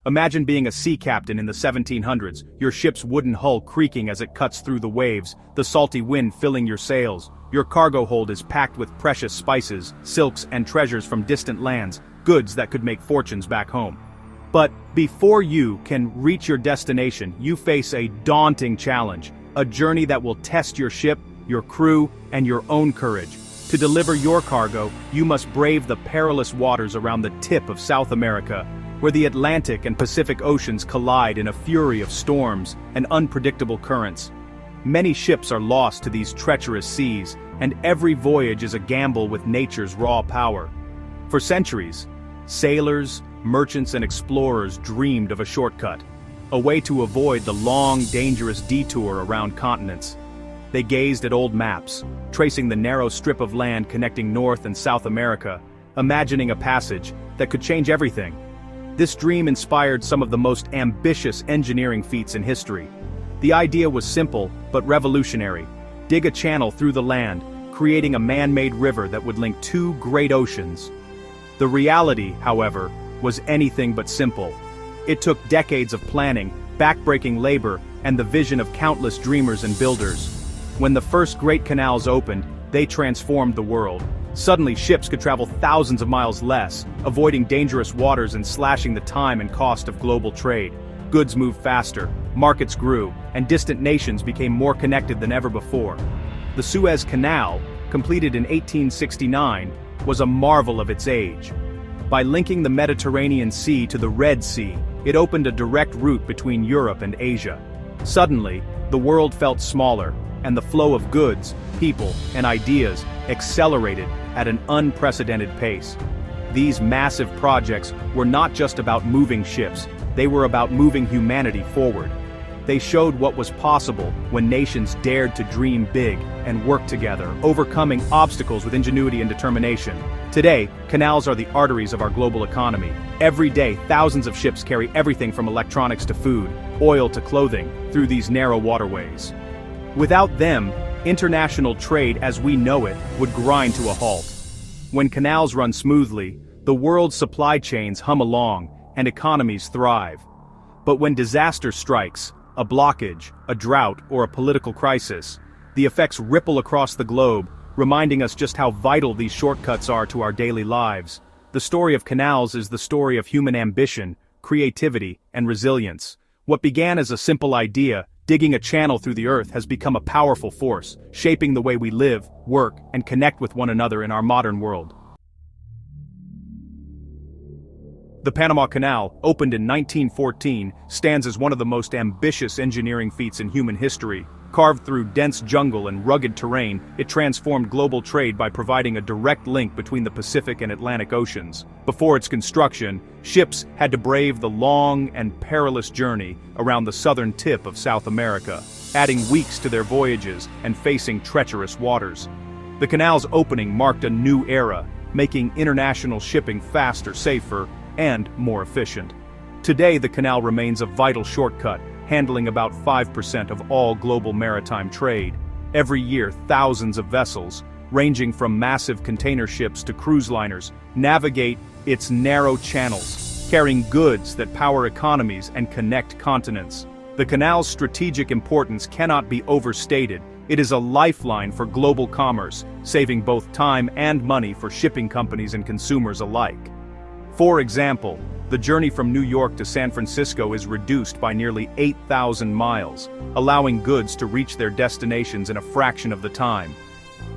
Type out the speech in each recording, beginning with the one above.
Imagine being a sea captain in the 1700s, your ship's wooden hull creaking as it cuts through the waves, the salty wind filling your sails. Your cargo hold is packed with precious spices, silks, and treasures from distant lands, goods that could make fortunes back home. But before you can reach your destination, you face a daunting challenge, a journey that will test your ship, your crew, and your own courage. To deliver your cargo, you must brave the perilous waters around the tip of South America, where the Atlantic and Pacific Oceans collide in a fury of storms and unpredictable currents. Many ships are lost to these treacherous seas, and every voyage is a gamble with nature's raw power. For centuries, sailors, merchants, and explorers dreamed of a shortcut, a way to avoid the long, dangerous detour around continents. They gazed at old maps, tracing the narrow strip of land connecting North and South America, imagining a passage that could change everything. This dream inspired some of the most ambitious engineering feats in history. The idea was simple, but revolutionary. Dig a channel through the land, creating a man-made river that would link two great oceans. The reality, however, was anything but simple. It took decades of planning, backbreaking labor, and the vision of countless dreamers and builders. When the first great canals opened, they transformed the world. Suddenly, ships could travel thousands of miles less, avoiding dangerous waters and slashing the time and cost of global trade. Goods moved faster, markets grew, and distant nations became more connected than ever before. The Suez Canal, completed in 1869, was a marvel of its age. By linking the Mediterranean Sea to the Red Sea, it opened a direct route between Europe and Asia. Suddenly, the world felt smaller, and the flow of goods, people, and ideas accelerated at an unprecedented pace. These massive projects were not just about moving ships, they were about moving humanity forward. They showed what was possible when nations dared to dream big and work together, overcoming obstacles with ingenuity and determination. Today, canals are the arteries of our global economy. Every day, thousands of ships carry everything from electronics to food, oil to clothing, through these narrow waterways. Without them, international trade as we know it would grind to a halt. When canals run smoothly, the world's supply chains hum along, and economies thrive. But when disaster strikes, a blockage, a drought, or a political crisis, the effects ripple across the globe, reminding us just how vital these shortcuts are to our daily lives. The story of canals is the story of human ambition, creativity, and resilience. What began as a simple idea, digging a channel through the earth, has become a powerful force, shaping the way we live, work, and connect with one another in our modern world. The Panama Canal, opened in 1914, stands as one of the most ambitious engineering feats in human history. Carved through dense jungle and rugged terrain, it transformed global trade by providing a direct link between the Pacific and Atlantic Oceans. Before its construction, ships had to brave the long and perilous journey around the southern tip of South America, adding weeks to their voyages and facing treacherous waters. The canal's opening marked a new era, making international shipping faster, safer, and more efficient. Today, the canal remains a vital shortcut, handling about 5% of all global maritime trade. Every year, thousands of vessels, ranging from massive container ships to cruise liners, navigate its narrow channels, carrying goods that power economies and connect continents. The canal's strategic importance cannot be overstated. It is a lifeline for global commerce, saving both time and money for shipping companies and consumers alike. For example, the journey from New York to San Francisco is reduced by nearly 8,000 miles, allowing goods to reach their destinations in a fraction of the time.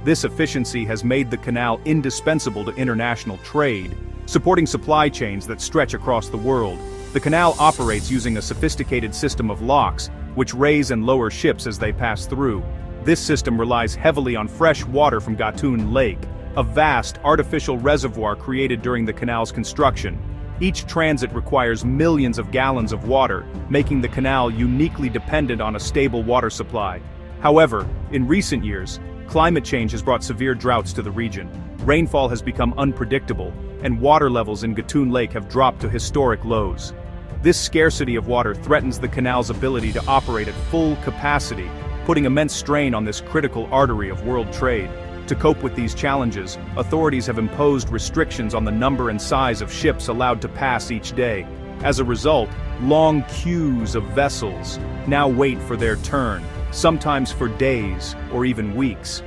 This efficiency has made the canal indispensable to international trade, supporting supply chains that stretch across the world. The canal operates using a sophisticated system of locks, which raise and lower ships as they pass through. This system relies heavily on fresh water from Gatun Lake, a vast artificial reservoir created during the canal's construction. Each transit requires millions of gallons of water, making the canal uniquely dependent on a stable water supply. However, in recent years, climate change has brought severe droughts to the region. Rainfall has become unpredictable, and water levels in Gatun Lake have dropped to historic lows. This scarcity of water threatens the canal's ability to operate at full capacity, putting immense strain on this critical artery of world trade. To cope with these challenges, authorities have imposed restrictions on the number and size of ships allowed to pass each day. As a result, long queues of vessels now wait for their turn, sometimes for days or even weeks.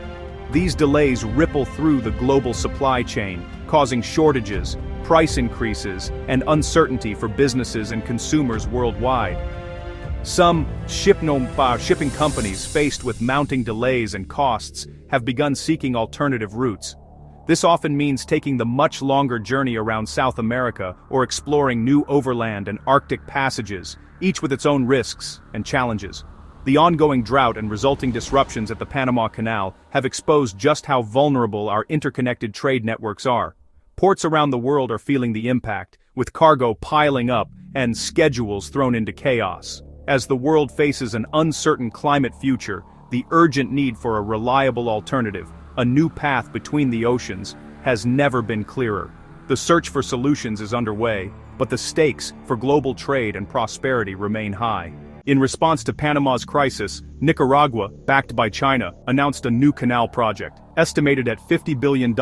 These delays ripple through the global supply chain, causing shortages, price increases, and uncertainty for businesses and consumers worldwide. Some shipping companies faced with mounting delays and costs have begun seeking alternative routes. This often means taking the much longer journey around South America or exploring new overland and Arctic passages, each with its own risks and challenges. The ongoing drought and resulting disruptions at the Panama Canal have exposed just how vulnerable our interconnected trade networks are. Ports around the world are feeling the impact, with cargo piling up and schedules thrown into chaos. As the world faces an uncertain climate future, the urgent need for a reliable alternative, a new path between the oceans, has never been clearer. The search for solutions is underway, but the stakes for global trade and prosperity remain high. In response to Panama's crisis, Nicaragua, backed by China, announced a new canal project. Estimated at $50 billion,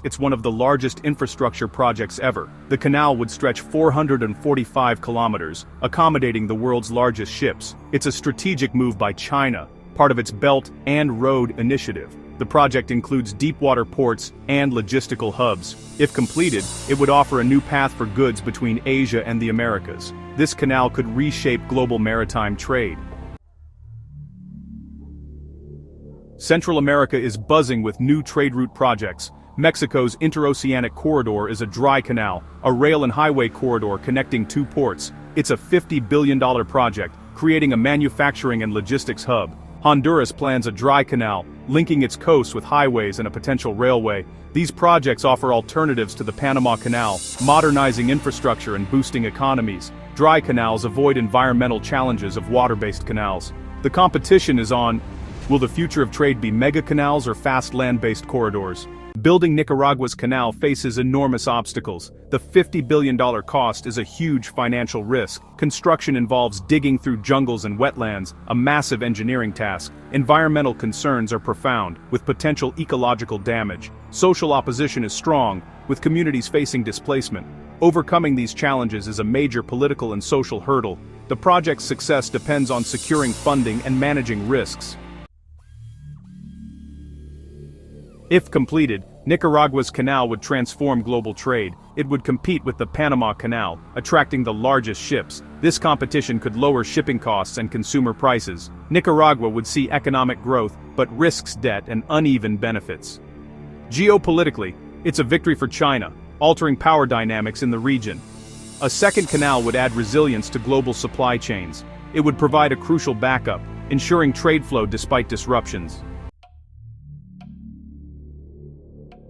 it's one of the largest infrastructure projects ever. The canal would stretch 445 kilometers, accommodating the world's largest ships. It's a strategic move by China, part of its Belt and Road Initiative. The project includes deep-water ports and logistical hubs. If completed, it would offer a new path for goods between Asia and the Americas. This canal could reshape global maritime trade. Central America is buzzing with new trade route projects. Mexico's interoceanic corridor is a dry canal, a rail and highway corridor connecting two ports. It's a $50 billion project, creating a manufacturing and logistics hub. Honduras plans a dry canal, linking its coast with highways and a potential railway. These projects offer alternatives to the Panama Canal, modernizing infrastructure and boosting economies. Dry canals avoid environmental challenges of water-based canals. The competition is on: will the future of trade be mega canals or fast land-based corridors? Building Nicaragua's canal faces enormous obstacles. The $50 billion cost is a huge financial risk. Construction involves digging through jungles and wetlands, a massive engineering task. Environmental concerns are profound, with potential ecological damage. Social opposition is strong, with communities facing displacement. Overcoming these challenges is a major political and social hurdle. The project's success depends on securing funding and managing risks. If completed, Nicaragua's canal would transform global trade. It would compete with the Panama Canal, attracting the largest ships. This competition could lower shipping costs and consumer prices. Nicaragua would see economic growth, but risks debt and uneven benefits. Geopolitically, it's a victory for China, altering power dynamics in the region. A second canal would add resilience to global supply chains. It would provide a crucial backup, ensuring trade flow despite disruptions.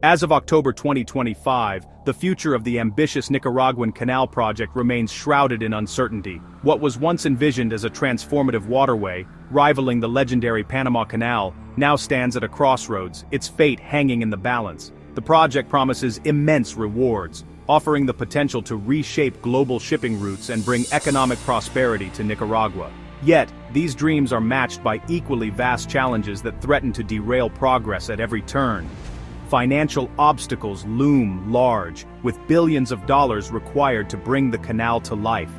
As of October 2025, the future of the ambitious Nicaraguan canal project remains shrouded in uncertainty. What was once envisioned as a transformative waterway, rivaling the legendary Panama Canal, now stands at a crossroads, its fate hanging in the balance. The project promises immense rewards, offering the potential to reshape global shipping routes and bring economic prosperity to Nicaragua. Yet, these dreams are matched by equally vast challenges that threaten to derail progress at every turn. Financial obstacles loom large, with billions of dollars required to bring the canal to life.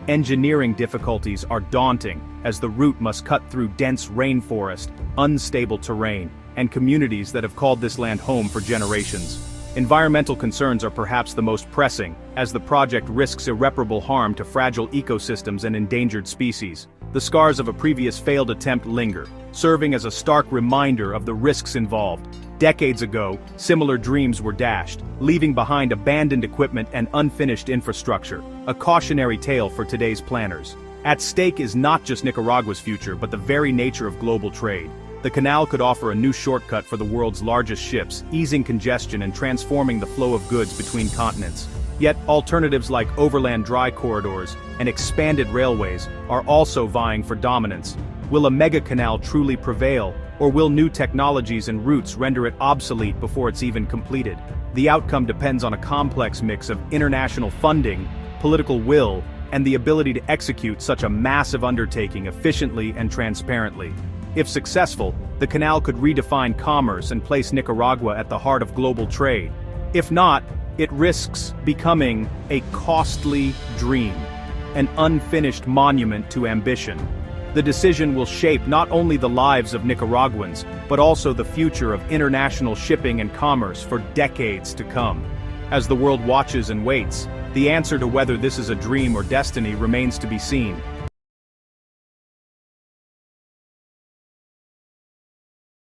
Engineering difficulties are daunting, as the route must cut through dense rainforest, unstable terrain, and communities that have called this land home for generations. Environmental concerns are perhaps the most pressing, as the project risks irreparable harm to fragile ecosystems and endangered species. The scars of a previous failed attempt linger, serving as a stark reminder of the risks involved. Decades ago, similar dreams were dashed, leaving behind abandoned equipment and unfinished infrastructure, a cautionary tale for today's planners. At stake is not just Nicaragua's future but the very nature of global trade. The canal could offer a new shortcut for the world's largest ships, easing congestion and transforming the flow of goods between continents. Yet, alternatives like overland dry corridors and expanded railways are also vying for dominance. Will a mega canal truly prevail, or will new technologies and routes render it obsolete before it's even completed? The outcome depends on a complex mix of international funding, political will, and the ability to execute such a massive undertaking efficiently and transparently. If successful, the canal could redefine commerce and place Nicaragua at the heart of global trade. If not, it risks becoming a costly dream, an unfinished monument to ambition. The decision will shape not only the lives of Nicaraguans, but also the future of international shipping and commerce for decades to come. As the world watches and waits, the answer to whether this is a dream or destiny remains to be seen.